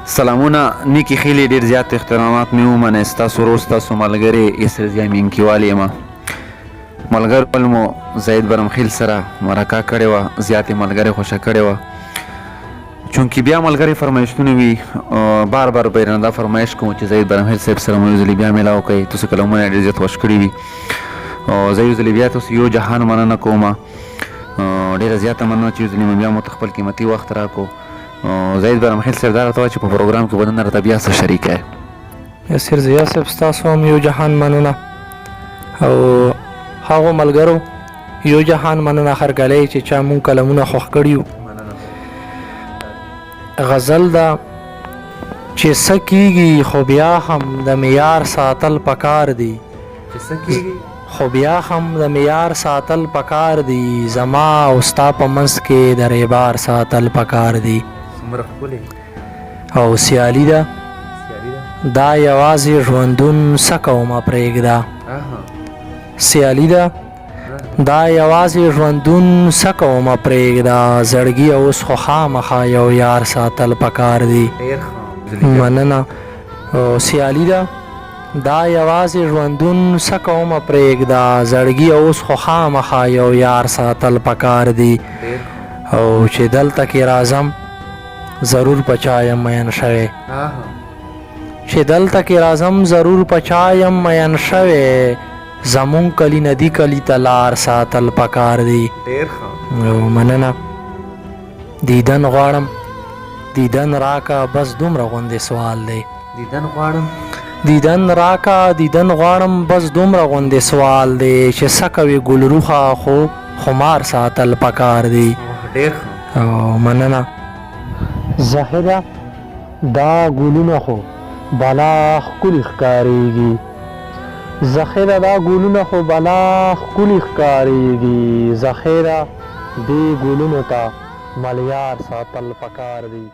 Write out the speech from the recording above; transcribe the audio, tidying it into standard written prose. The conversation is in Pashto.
سلامونه نیکی خیلی ډیر زیات احترامات مې ومنئ ستاسو ورور ستاسو ملګری یسر ضیا مینکیوال یم ملګرو ول مو زید برمخیل سره مرکه کړې وه زیاتې ملګرې خوښه کړې وه چونکې بیا ملګرې فرمایشتونه وي بار بار به یې نه دا فرمایش کوم چې زید برمخیل صاحب سره مو یو ځلې بیا میلاو کوئ تاسو کلمونه یې ډېر زیات خوښ کړي وي او زه یو ځلې بیا تاسو یو جهان مننه کوم ډېره زیاته مننه چې یو ځلې مو بیا مو ته خپل قیمتي وخت راکړو زید برمخیل صاحب دا راته وایه چې په پروګرام کې به نن راته بیا څه شریک یې یاسر ضیا صاحب ستاسو هم یو جهان مننه او هغو ملګرو یو جهان مننه هرکلی چې چا مونږ کلمونه خوښ کړي وو غزل ده چې څه کېږي خو بیا هم د معیار ساتل پکار دي خو بیا هم د معیار ساتل پکار دي زما او ستا په منځ کې د ریبار ساتل پکار دي او سیالي ده دا یوازې ژوندون څه کومه پرېږده سیالي ده دا یوازې ژوندون څه کومه پرېږده زړګي اوس خو خامخا یو یار ساتل پکار دي مننه او سیالي ده دا یوازې ژوندون څه کومه پرېږده زړګي اوس خو خامخا یو یار ساتل پکار دي او چې دلته کې راځم ضرور په چا یم مین شوی چې دلته کې راځم ضرور په چا یم مین شوی زمون کلی ندی کلی تلار ساتل پکار دی مننه دیدن غواړم دیدن راکا بس دومره غوندې سوال دی دیدن راکا دیدن غواړم بس دومره غوندې سوال دی چې څه کوي ګلروخه خو خمار ساتل پکار دی او مننه زهره دا ګلونه خو بلا ښکلي ښکارېږي ذخیره دا ګلونه خو بلا ښکلي ښکارېږي ذخیره دې ګلونو ته ملیار ساتل پکار دي